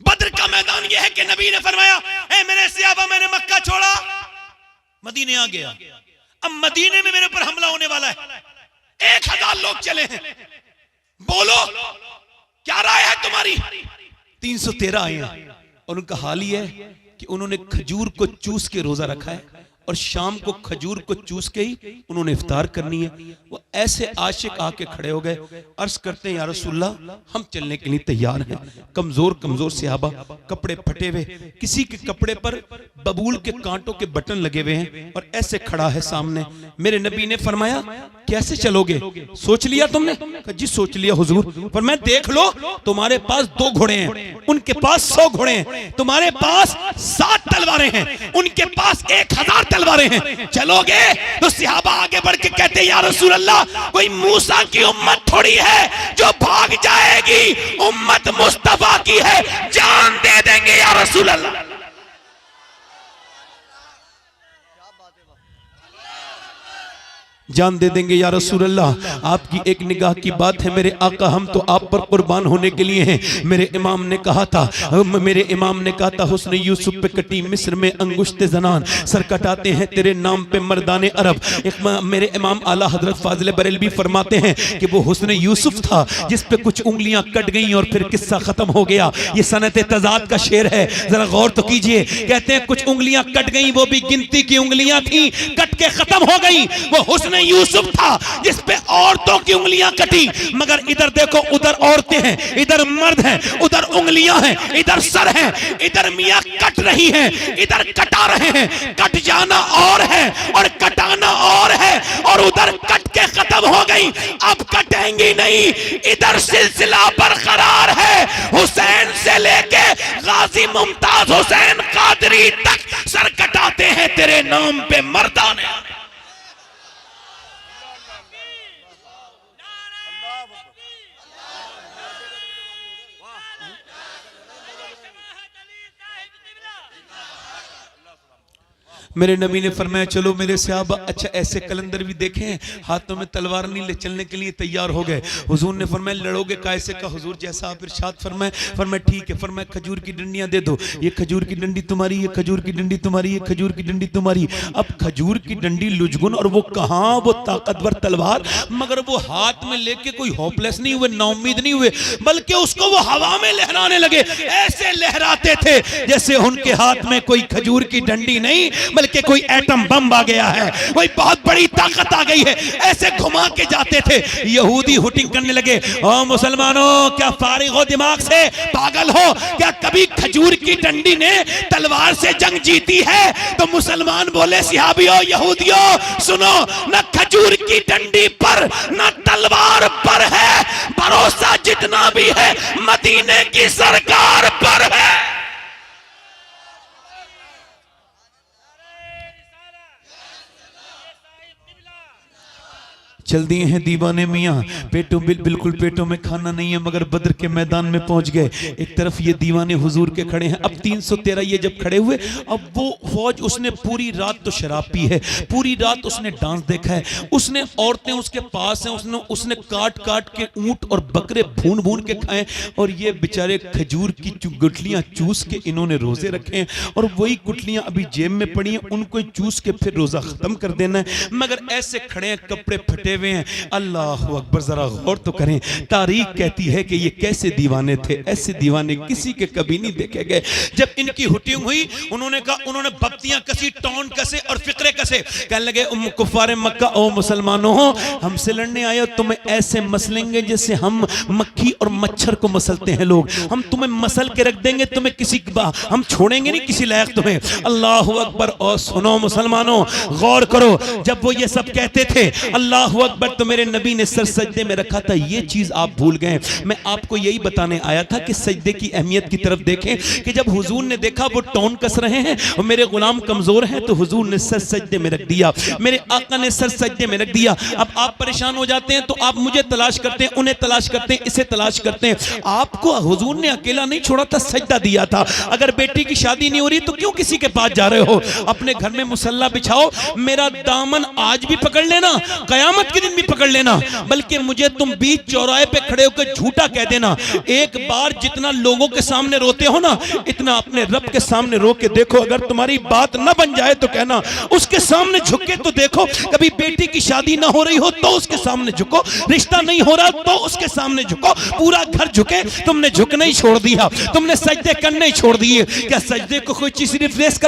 बद्र का मैदान ये है कि नबी ने फरमाया ए मेरे सहाबा, मैंने मक्का छोड़ा, मदीने आ गया, अब मदीने में मेरे ऊपर हमला होने वाला है, 1000 लोग चले हैं, बोलो क्या राय है तुम्हारी? 313 आए हैं और उनका हाल ही है कि उन्होंने खजूर को चूस के रोजा रखा है और शाम को खजूर को चूस के ही उन्होंने इफ्तार करनी है। वो ऐसे आशिक आके खड़े हो गए, अर्ज करते हैं या रसूलल्लाह हम चलने के लिए तैयार हैं। कमजोर कमजोर सहाबा, कपड़े फटे हुए, किसी के कपड़े पर बबूल के कांटों के बटन लगे हुए हैं और ऐसे खड़ा है सामने। मेरे नबी ने फरमाया कैसे चलोगे, सोच लिया तुमने? कहा जी सोच लिया हुजूर। पर मैं देख लो तुम्हारे पास 2 घोड़े हैं, उनके पास 100 घोड़े हैं, तुम्हारे पास 7 तलवारें हैं, उनके पास 1000 तलवारें हैं, चलोगे? तो सहाबा आगे बढ़ के कहते या रसूल अल्लाह, कोई मूसा की उम्मत थोड़ी है जो भाग जाएगी, उम्मत मुस्तफा की है, जान दे देंगे या रसूल अल्लाह। जान दे देंगे या रसूल अल्लाह। आपकी एक निगाह की बात है मेरे आका, हम तो आप पर कुर्बान होने के लिए हैं। मेरे इमाम ने कहा था हुस्न यूसुफ पे कटी मिस्र में अंगुश्ते जनान, सर कटाते हैं तेरे नाम पे मर्दाने अरब। मेरे इमाम आला हजरत फाजिल बरेलवी फरमाते हैं कि वो हुस्न यूसुफ था जिस पे कुछ उंगलियां कट गई और फिर किस्सा खत्म हो गया। ये सनत तजाद का शेर है, जरा गौर तो कीजिए। कहते हैं कुछ उंगलियां कट गई, वो भी गिनती की उंगलियां थी, कट के खत्म हो गई। वो हुस्न यूसुफ था जिस पे औरतों की उंगलियां कटी, मगर इधर देखो, उधर औरतें हैं, इधर मर्द हैं, उधर उंगलियां हैं, इधर सर है, इधर मियां कट रही हैं, इधर कटा रहे हैं। कट जाना और है और कटाना और है, और उधर कट के खत्म हो गई, अब कटेंगी नहीं। इधर सिलसिला बरकरार है, हुसैन से लेके गाजी मुमताज हुसैन कादरी तक सर कटाते हैं तेरे नाम पे मर्दाने। मेरे नबी ने फरमाया चलो मेरे सहाबा, अच्छा ऐसे कलंदर भी देखें, हाथों में तलवार नहीं ले चलने के लिए तैयार हो गए। हुजूर ने फरमाया लड़ोगे कैसे? का हुजूर जैसा आप इरशाद फरमाया ठीक है। फरमाया खजूर की डंडियां दे दो, ये खजूर की डंडी तुम्हारी, ये खजूर की डंडी तुम्हारी, ये खजूर की डंडी तुम्हारी। अब खजूर की डंडी लुजगुन और वो कहां वो ताकतवर तलवार, मगर वो हाथ में लेके कोई होपलेस नहीं हुए, नाउम्मीद नहीं हुए, बल्कि उसको वो हवा में लहराने लगे। ऐसे लहराते थे जैसे उनके हाथ में कोई खजूर की डंडी नहीं कि कोई एटम बम आ गया है, कोई बहुत बड़ी ताकत आ गई है। ऐसे घुमा के जाते थे। यहूदी हुटिंग करने लगे, ओ मुसलमानों क्या फारिग हो दिमाग से, पागल हो क्या? कभी खजूर की डंडी ने तलवार से जंग जीती है? तो मुसलमान बोले सहाबियों यहूदियों सुनो, न खजूर की डंडी पर न तलवार पर है, भरोसा जितना भी है मदीने की सरकार पर है। चल दिए हैं दीवाने मियाँ, बिल्कुल पेटों में खाना नहीं है, मगर बद्र के मैदान में पहुंच गए। एक तरफ ये दीवाने हुजूर के खड़े हैं। अब 313 ये जब खड़े हुए, अब वो फौज, उसने पूरी रात तो शराब पी है, पूरी रात उसने डांस देखा है, उसने औरतें उसके पास हैं, उसने काट काट के ऊंट और बकरे भून भून के खाए, और ये बेचारे खजूर की गुठलियां चूस के इन्होंने रोजे रखे हैं, और वही गुठलियां अभी जेब में पड़ी हैं, उनको चूस के फिर रोजा खत्म कर देना है। मगर ऐसे खड़े हैं, कपड़े फटे हुए हैं। अल्लाह अकबर, जरा गौर तो करें। तारीख कहती है कि ये कैसे दीवाने थे, ऐसे दीवाने किसी के कभी नहीं देखे गए। जब इनकी हुटिंग हुई, उन्होंने कहा, उन्होंने बत्तियां कसी, टौन कसे और फिक्रे कसे। कहने लगे कुफारे मक्का, ओ मुसलमानों हमसे लड़ने आए हो, तुम्हें ऐसे मसलेंगे जैसे हम मक्खी और मच्छर को मसलते हैं लोग। हम तुम्हें मसल के रख देंगे, तुम्हें किसी हम छोड़ेंगे नहीं किसी लायक तुम्हें। अल्लाह अकबर। और सुनो मुसलमानों गौर करो, जब वो ये सब कहते थे अल्लाह अकबर, तो मेरे नबी ने सर सजदे में रखा था। ये चीज आप भूल गए। मैं आपको यही बताने आया था कि सजदे की अहमियत की तरफ देखें, कि जब हुजूर ने देखा वो टौन कस रहे हैं और मेरे गुलाम कमजोर हैं, तो हुजूर ने सर सजदे में रख दिया, मेरे आका ने सर सजदे में रख दिया। अब आप परेशान हो जाते हैं तो आप मुझे तलाश करते हैं, उन्हें तलाश करते हैं, इसे तलाश करते हैं। आपको हुजूर ने अकेला नहीं छोड़ा था, सजदा दिया था। अगर बेटी की शादी नहीं हो रही तो क्यों किसी के पास जा रहे हो? अपने घर में मुसल्ला बिछाओ, मेरा दामन आज भी पकड़ लेना, कयामत के दिन भी पकड़ लेना, बल्कि मुझे तुम बीच चौराहे पे खड़े होकर झूठा कह देना। एक बार जितना लोगों के सामने रोते हो ना, इतना अपने रब के सामने रो के देखो। अगर तुम्हारी बात ना बन जाए तो कहना, उसके सामने झुक के तो देखो। कभी बेटी की शादी ना हो रही हो तो उसके सामने झुको, रिश्ता नहीं हो रहा तो उसके सामने झुको। पूरा घर झुके, तुमने झुकना ही छोड़ दिया, तुमने सजदे करने ही छोड़ दिए। क्या सजदे को कोई चीज रिप्लेस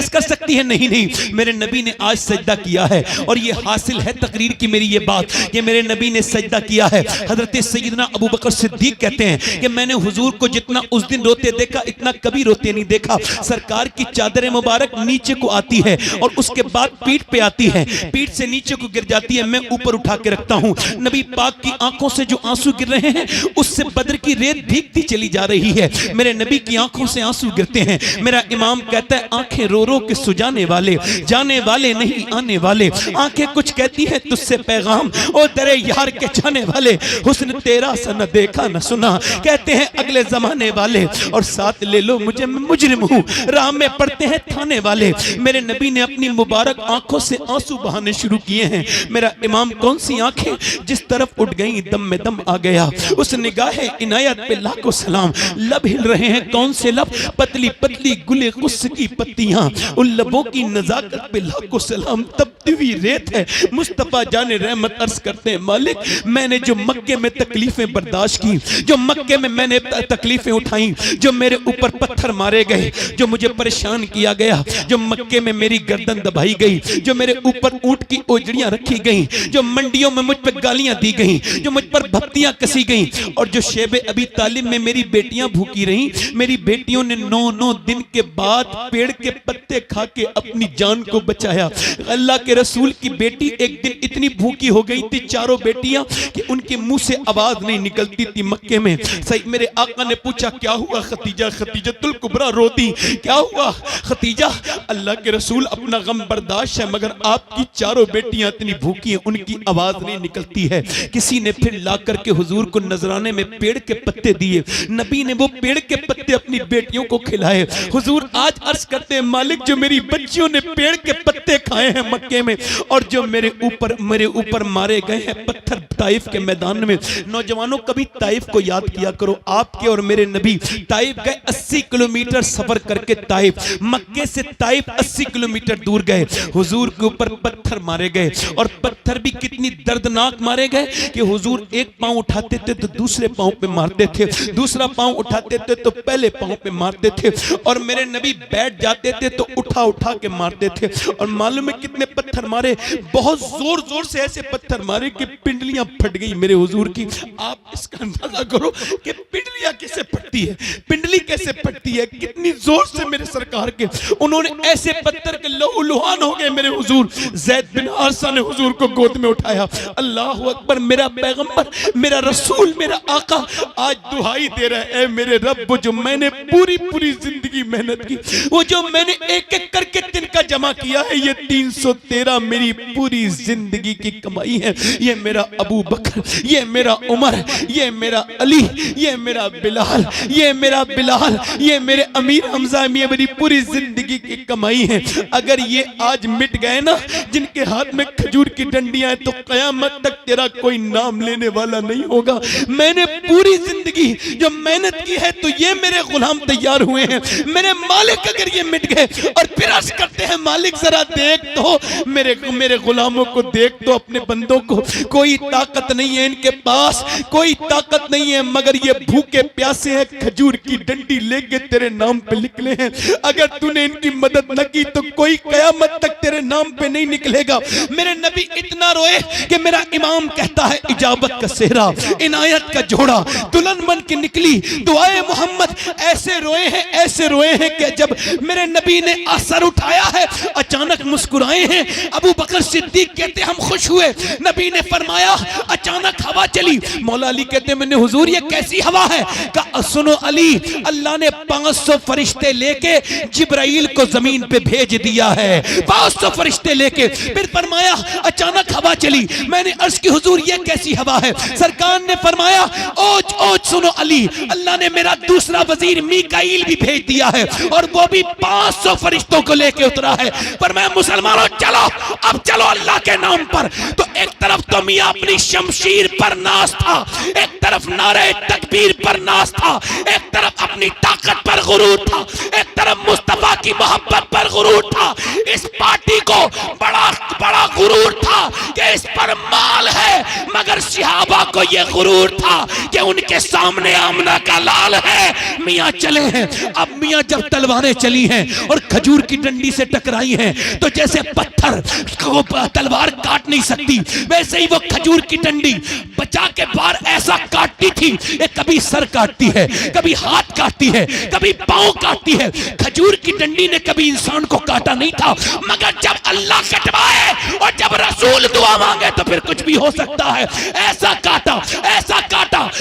कर सकती है? नहीं। मेरे नबी ने आज सजदा किया है, और ये हासिल है तकरीर की मेरी ये बात कि मेरे नबी ने सजदा किया है। हजरत सैयदना अबू बकर सिद्दीक कहते हैं कि मैंने हुजूर को जितना उस दिन रोते देखा इतना कभी रोते नहीं देखा। सरकार की चादर मुबारक नीचे को आती है और उसके बाद पीठ पे आती है, पीठ से नीचे को गिर जाती है, मैं ऊपर उठा के रखता हूं। नबी पाक की आंखों से जो आंसू गिर रहे हैं उससे बद्र की रेत भीगती चली जा रही है। मेरे नबी की आंखों से आंसू गिरते हैं। मेरा इमाम कहता है आंखें रो रो के सुजाने वाले, जाने वाले नहीं आने वाले। आंखें कुछ कहती हैं तुझसे पैगाम, ओ दरे यार के जाने वाले, हुस्न तेरा सा न देखा न सुना, कहते हैं अगले जमाने वाले। और साथ ले लो मुझे, मैं मुजरिम हूँ, राह में पड़ते हैं थाने वाले। मेरे नबी ने अपनी मुबारक आंखों से आंसू बहाने शुरू किए हैं। मेरा इमाम कौन सी आंखें जिस तरफ उठ गई दम में दम आ गया। उस निगाहे इनायत पे लाखों सलाम। लब हिल रहे हैं कौन से लब, पतली पतली गुले गुस्स की पत्तियां, उन लबों की नजाकत पे लाखों सलाम। तपती हुई रेत है। मुस्तफा जाने रहमत अर्ज करते हैं मालिक मैंने जो मक्के में तकलीफें बर्दाश्त की, जो मक्के में मैंने तकलीफें उठाई, जो मेरे ऊपर पत्थर मारे गए, जो मुझे परेशान किया गया, जो मक्के में मेरी गर्दन दबाई गई, जो मेरे ऊपर ऊंट की ओजड़ियां रखी गई, जो मंडियों में मुझ पर गालियां दी गई, जो मुझ पर भक्तियां कसी गई, और जो शेबे अभी तालिब में मेरी बेटियां भूखी रहीं। मेरी बेटियों ने 9 दिन के बाद पेड़ के पत्ते खा के अपनी जान को बचाया। अल्लाह के रसूल की बेटी एक दिन इतनी भूखी हो गई थी, चारों बेटियां, कि उनके मुंह से आवाज नहीं निकलती थी मक्के में। सही मेरे आका ने पूछा क्या हुआ खतीजा, खतीजतुल कुबरा रोती, क्या हुआ खतीजा? अल्लाह के रसूल अपना गम बर्दाश्त है मगर आपकी चारों बेटियां इतनी भूखी हैं, उनकी आवाज नहीं निकलती है। किसी ने फिर ला करके हुजूर को नजराने में पेड़ के पत्ते दिए। नबी ने वो पेड़ के पत्ते अपनी बेटियों को खिलाए। हुजूर आज अर्ज करते हैं मालिक जो मेरी बच्चियों ने पेड़ के पत्ते खाए हैं मक्के में, और जो मेरे ऊपर मारे गए हैं पत्थर ताइफ के मैदान में। नौजवानों कभी ताइफ को याद किया करो। आपके और मेरे नबी ताइफ गए, 80 किलोमीटर सफर करके ताइफ, मक्के से ताइफ 80 किलोमीटर दूर गए। हुजूर के ऊपर पत्थर मारे गए, और पत्थर भी कितनी दर्दनाक मारे गए कि हुजूर एक पांव उठाते थे तो दूसरे पांव पे मारते थे, दूसरा पांव उठाते थे तो पहले पांव पे मारते थे, और मेरे नबी बैठ जाते थे तो उठा उठा के मारते थे। और मालूम है कितने पत्थर मारे, बहुत जोर जोर से ऐसे पत्थर मारे कि पिंडलियां फट गई मेरे हुजूर की। आप इसका अंदाजा करो कि पिंडलियां कैसे फटती है, पिंडली कैसे फटती है, कितनी जोर से मेरे सरकार के उन्होंने ऐसे पत्थर के लहू लुहान हो गए मेरे हुजूर। ज़ैद बिन हारिसा ने हुजूर को गोद में उठाया। अल्लाह अकबर, मेरा पैगंबर, मेरा रसूल, मेरा आका आज दुहाई दे रहा है, मेरे रब वो जो मैंने पूरी पूरी जिंदगी मेहनत की, वो जो मैंने एक एक करके तिनका जमा किया है, ये 313 मेरी पूरी जिंदगी की कमाई है। ये मेरा अबू बकर, ये मेरा उमर, ये मेरा अली, ये मेरा बिलाल, ये मेरा बिलाल, ये मेरे अमीर हमजा, ये मेरी पूरी जिंदगी की कमाई है। अगर ये आज मिट गए ना, जिनके हाथ में खजूर की डंडियां हैं, तो कयामत तक तेरा कोई नाम लेने वाला नहीं होगा। मैंने पूरी जिंदगी जो मेहनत की है तो ये मेरे गुलाम तैयार हुए हैं। मेरे मालिक अगर ये मिट गए, और फिर अर्ज करते हैं मालिक जरा देख तो मेरे गुलामों को, देख तो अपने बंदों को। कोई ताकत नहीं है इनके पास, कोई ताकत नहीं है, मगर ये भूखे प्यासे हैं, खजूर की डंडी लेके तेरे नाम पे निकले हैं। अगर तूने इनकी मदद न की तो कोई कयामत तक तेरे नाम पे नहीं निकलेगा। मेरे नबी इतना रोए कि मेरा इमाम कहता है इजाबत का सेहरा, इनायत का जोड़ा, दुल्हन बन के निकली दुआए मोहम्मद। ऐसे रोए हैं कि जब मेरे नबी ने असर उठाया है अचानक मुस्कुराए हैं। अबू बकर सिद्दीक कहते हम खुश हुए। नबी ने फरमाया अचानक हवा चली। मौला अली कहते मैंने हुजूर ये कैसी हवा है? कहा सुनो अली, अल्लाह ने 500 फरिश्ते लेके जिब्राइल को जमीन पे भेज दिया है, 500 फरिश्ते लेके। फिर फरमाया अचानक हवा चली। मैंने अर्ज की हुजूर ये कैसी हवा है? सरकार ने फरमाया ओज ओज सुनो अली, अल्लाह ने मेरा दूसरा वजीर मीकाईल भी भेज दिया है, और वो भी 500 फरिश्तों को लेके उतरा है। पर मैं मुसलमानों चलो, अब चलो अल्लाह के नाम पर। तो एक तरफ तो मियां अपनी शमशीर पर नाज था, एक तरफ नारे तकबीर पर नाज था, एक तरफ अपनी ताकत पर गुरूर था, एक तरफ मुस्तफा की मोहब्बत पर गुरूर था। इस पार्टी को बड़ा बड़ा बड़ा गुरूर था कि इस पर माल है, मगर सहाबा को यह गुरूर था कि उनके सामने आमना का लाल है। मियां चले हैं। अब मियां जब तलवारें चली हैं और खजूर की डंडी से टकराई हैं, तो जैसे पत्थर को तलवार काट नहीं सकती, वैसे ही वो खजूर की डंडी बचा के बाहर ऐसा काटती थी। ये कभी सर काटती है, कभी हाथ काटती है, कभी पांव काटती है। खजूर की डंडी ने कभी इंसान को काटा नहीं था, मगर जब अल्लाह कटवाए और जब रसूल दुआ मांगे तो फिर कुछ भी हो सकता है। ऐसा काटा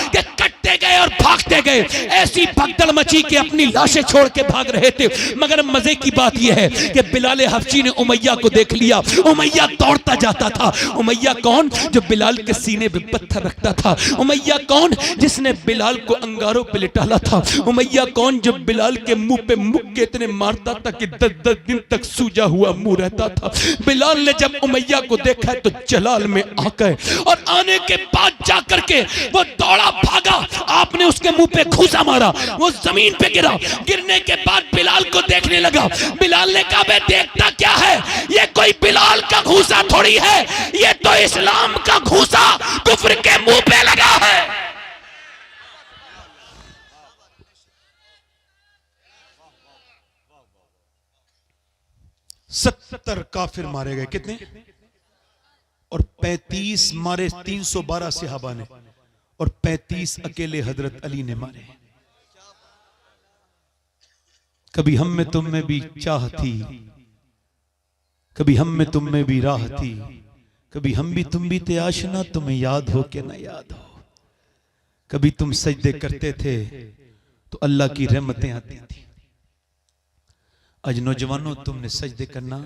कि कटते गए और भागते गए। ऐसी भगदड़ मची कि अपनी लाशें छोड़ के भाग रहे थे। मगर मजे की बात यह है कि बिलाल हबशी ने उमैया को देख लिया। उमैया दौड़ता जाता था। उमैया कौन? जो बिलाल के सीने पे पत्थर रखता था। उमैया कौन? जिसने बिलाल को अंगारों पे लिटाला था। उमैया कौन? जो बिलाल के मुंह पे मुक्के इतने मारता था कि 10-10 दिन तक सूजा हुआ मुंह रहता था। बिलाल ने जब उमैया को देखा तो जलाल में आ गए, और आने के बाद जाकर के वो दौड़ा भागा। आपने उसके मुंह पे घूसा मारा, वो जमीन पे गिरा। गिरने के बाद बिलाल को देखने लगा। बिलाल ने कहा, मैं देखता क्या है, ये कोई बिलाल का घूसा थोड़ी है, ये तो इस्लाम का घूसा कुफ्र के मुंह पे लगा है। 70 काफिर मारे गए। कितने? और 35 मारे 312 सहाबा ने, और 35 अकेले हजरत अली ने मारे। कभी हम में तुम में भी चाह थी, कभी हम में तुम में भी राह थी, कभी हम भी तुम भी थे आशना, तुम्हें याद हो कि ना याद हो। कभी तुम सजदे करते थे तो अल्लाह की रहमतें आती थी। आज नौजवानों, तुमने सजदे करना